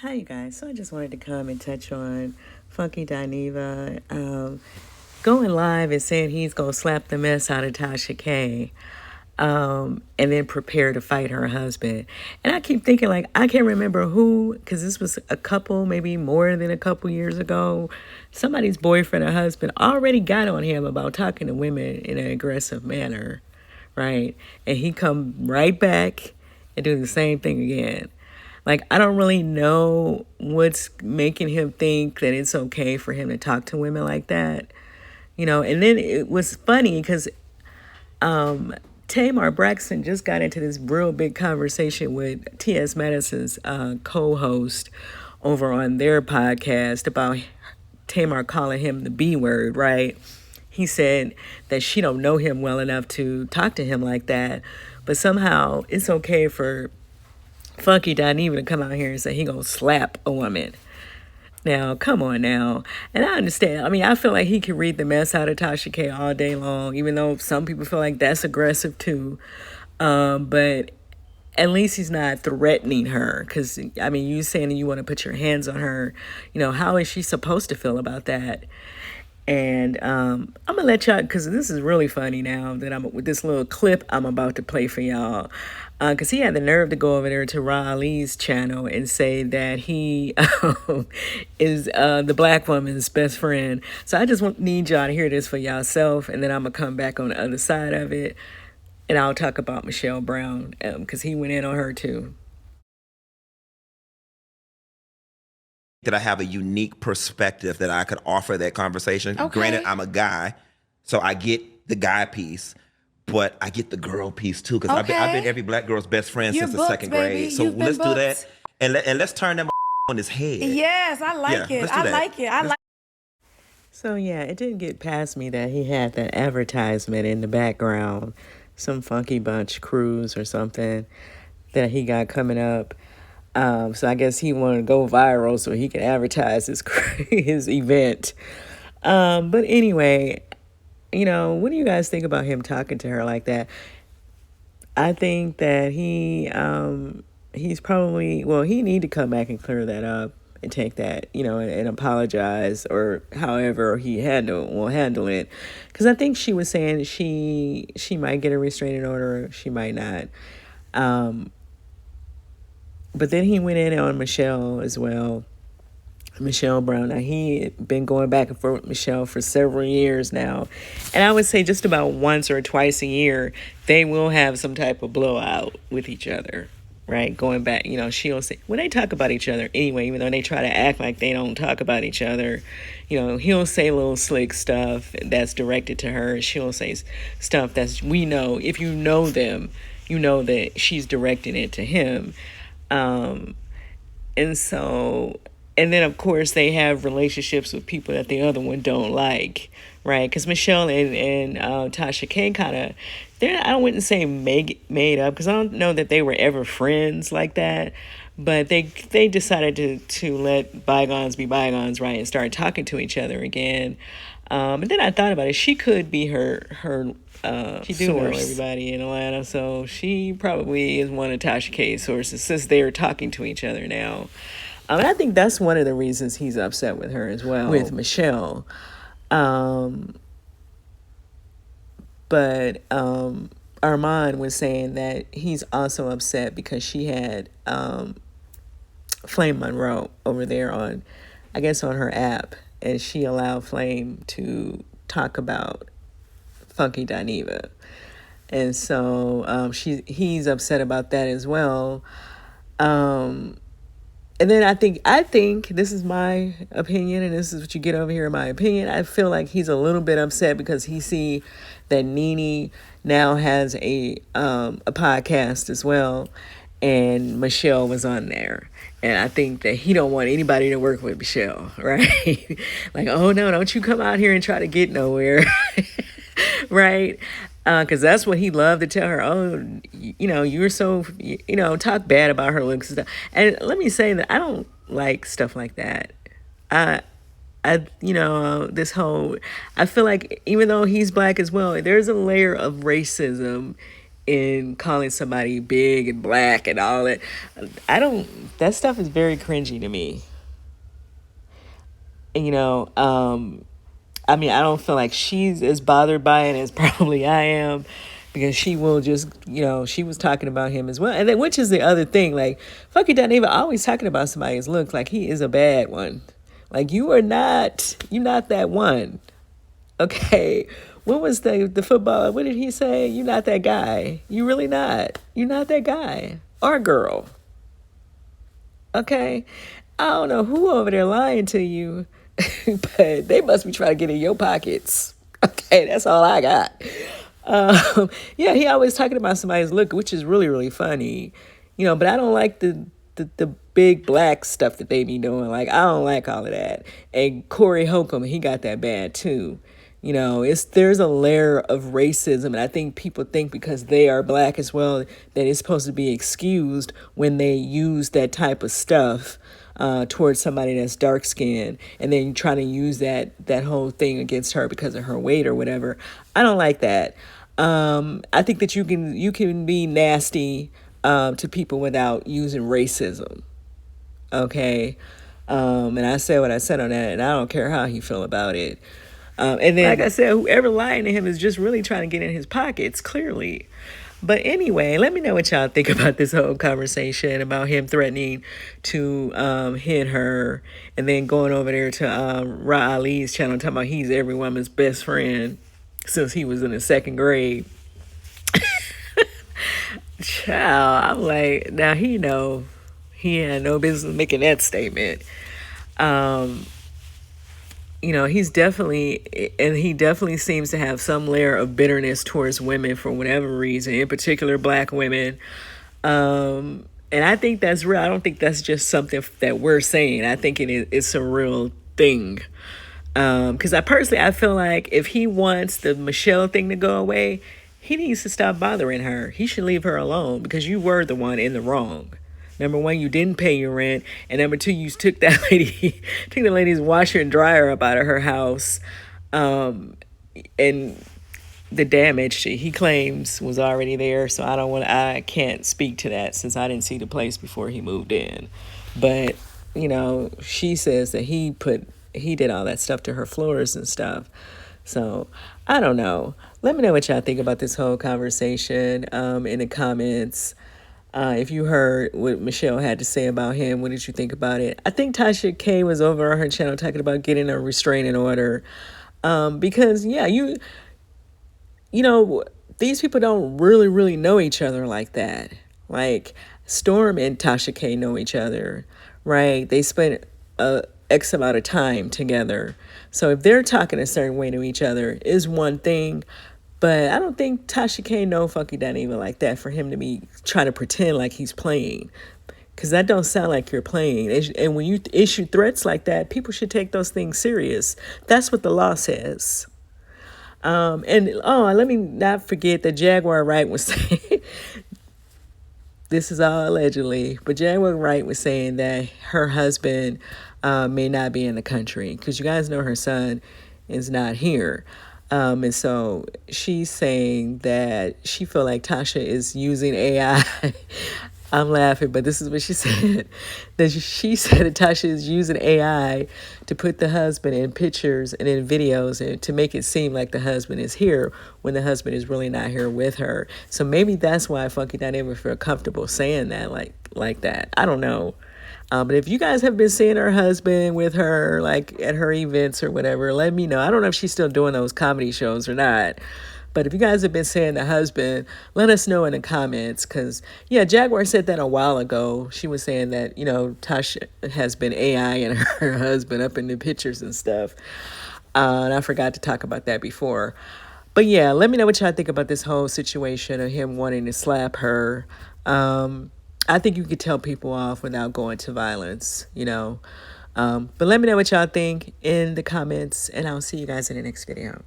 Hi, you guys. So I just wanted to come and touch on Funky Dineva going live and saying he's going to slap the mess out of Tasha K and then prepare to fight her husband. And I keep thinking, like, I can't remember who, because this was a couple, maybe more than a couple years ago. Somebody's boyfriend or husband already got on him about talking to women in an aggressive manner, right? And he come right back and do the same thing again. Like, I don't really know what's making him think that it's okay for him to talk to women like that. And then it was funny because Tamar Braxton just got into this real big conversation with T.S. Madison's co-host over on their podcast about Tamar calling him the B word, right? He said that she don't know him well enough to talk to him like that, but somehow it's okay for Funky Dineva to come out here and say he gonna slap a woman. Now, come on now. And I understand. I mean, I feel like he can read the mess out of Tasha K all day long, even though some people feel like that's aggressive too. But at least he's not threatening her. Because, I mean, you saying that you want to put your hands on her. How is she supposed to feel about that? And I'm going to let y'all, because this is really funny now that I'm with this little clip I'm about to play for y'all. Because he had the nerve to go over there to Ra Ali's channel and say that he is the black woman's best friend. So I just need y'all to hear this for yourself. And then I'm going to come back on the other side of it. And I'll talk about Michelle Brown because he went in on her too. That I have a unique perspective that I could offer that conversation. Okay. Granted, I'm a guy, so I get the guy piece, but I get the girl piece too, because I've been every black girl's best friend You're since the booked, second baby. grade. So You've been let's do that, booked. and let's turn that on his head. Yes, I like it. let's do I that. like it. I like. So yeah, it didn't get past me that he had that advertisement in the background, some Funky Bunch cruise or something that he got coming up. So I guess he wanted to go viral so he could advertise his his event. But anyway, what do you guys think about him talking to her like that? I think that he's probably, well, he need to come back and clear that up and take that, and apologize or however he will handle it. Because I think she was saying she might get a restraining order, she might not. But then he went in on Michelle as well. Michelle Brown. Now, he had been going back and forth with Michelle for several years now. And I would say just about once or twice a year, they will have some type of blowout with each other, right? Going back, she'll say, when they talk about each other anyway, even though they try to act like they don't talk about each other, he'll say little slick stuff that's directed to her. She'll say stuff that's, we know, if you know them, you know that she's directing it to him. And so, and then of course they have relationships with people that the other one don't like, right? Because Michelle and Tasha K kind of, I wouldn't say made up, because I don't know that they were ever friends like that, but they decided to let bygones be bygones, right, and start talking to each other again. But then I thought about it. She could be her she do know everybody in Atlanta, so she probably is one of Tasha K's sources since they're talking to each other now. And I think that's one of the reasons he's upset with her as well, with Michelle. But Armand was saying that he's also upset because she had Flame Monroe over there on, I guess, on her app, and she allowed Flame to talk about Funky Dineva. And so he's upset about that as well. And then I think this is my opinion, and this is what you get over here in my opinion. I feel like he's a little bit upset because he see that Nene now has a podcast as well, and Michelle was on there. And I think that he don't want anybody to work with Michelle, right? Like, oh no, don't you come out here and try to get nowhere. Right? Because that's what he loved to tell her. Oh, you're so, talk bad about her looks and stuff. And let me say that I don't like stuff like that. This whole, I feel like even though he's black as well, there's a layer of racism in calling somebody big and black and all that. I don't, that stuff is very cringy to me. And, I mean, I don't feel like she's as bothered by it as probably I am, because she will just, she was talking about him as well. And then, which is the other thing, like, Dineva always talking about somebody's look like he is a bad one. Like, you're not that one. Okay. What was the football? What did he say? You're not that guy. You really not. You're not that guy or girl. Okay. I don't know who over there lying to you, but they must be trying to get in your pockets. Okay, that's all I got. Yeah, he always talking about somebody's look, which is really, really funny. But I don't like the big black stuff that they be doing. Like, I don't like all of that. And Corey Holcomb, he got that bad too. There's a layer of racism, and I think people think because they are black as well that it's supposed to be excused when they use that type of stuff towards somebody that's dark skinned, and then trying to use that whole thing against her because of her weight or whatever. I don't like that. I think that you can be nasty to people without using racism. Okay. And I said what I said on that, and I don't care how he feel about it. And then, like I said, whoever lying to him is just really trying to get in his pockets, clearly. But anyway, let me know what y'all think about this whole conversation about him threatening to hit her, and then going over there to Ra Ali's channel talking about he's every woman's best friend since he was in the second grade. Child, I'm like, now he had no business making that statement. He definitely seems to have some layer of bitterness towards women for whatever reason, in particular black women. And I think that's real. I don't think that's just something that we're saying. I think it's a real thing. Because I feel like if he wants the Michelle thing to go away, he needs to stop bothering her. He should leave her alone, because you were the one in the wrong. Number one, you didn't pay your rent, and number two, you took the lady's washer and dryer up out of her house, and the damage he claims was already there. So I can't speak to that since I didn't see the place before he moved in. But she says that he did all that stuff to her floors and stuff. So I don't know. Let me know what y'all think about this whole conversation in the comments. If you heard what Michelle had to say about him, what did you think about it? I think Tasha K was over on her channel talking about getting a restraining order. Because, yeah, these people don't really, really know each other like that. Like, Storm and Tasha K know each other, right? They spent X amount of time together. So if they're talking a certain way to each other is one thing. But I don't think Tasha K know funkydineva like that for him to be trying to pretend like he's playing. Because that don't sound like you're playing. And when you issue threats like that, people should take those things serious. That's what the law says. Let me not forget that Jaguar Wright was saying, this is all allegedly, but Jaguar Wright was saying that her husband may not be in the country. Because you guys know her son is not here. And so she's saying that she feel like Tasha is using AI. I'm laughing, but this is what she said. That she said that Tasha is using AI to put the husband in pictures and in videos and to make it seem like the husband is here when the husband is really not here with her. So maybe that's why funkydineva feel comfortable saying that like that. I don't know. But if you guys have been seeing her husband with her, like at her events or whatever, let me know. I don't know if she's still doing those comedy shows or not. But if you guys have been seeing the husband, let us know in the comments. Because, yeah, Jaguar said that a while ago. She was saying that, Tasha has been AI and her husband up in the pictures and stuff. And I forgot to talk about that before. But, yeah, let me know what y'all think about this whole situation of him wanting to slap her. I think you could tell people off without going to violence, But let me know what y'all think in the comments, and I'll see you guys in the next video.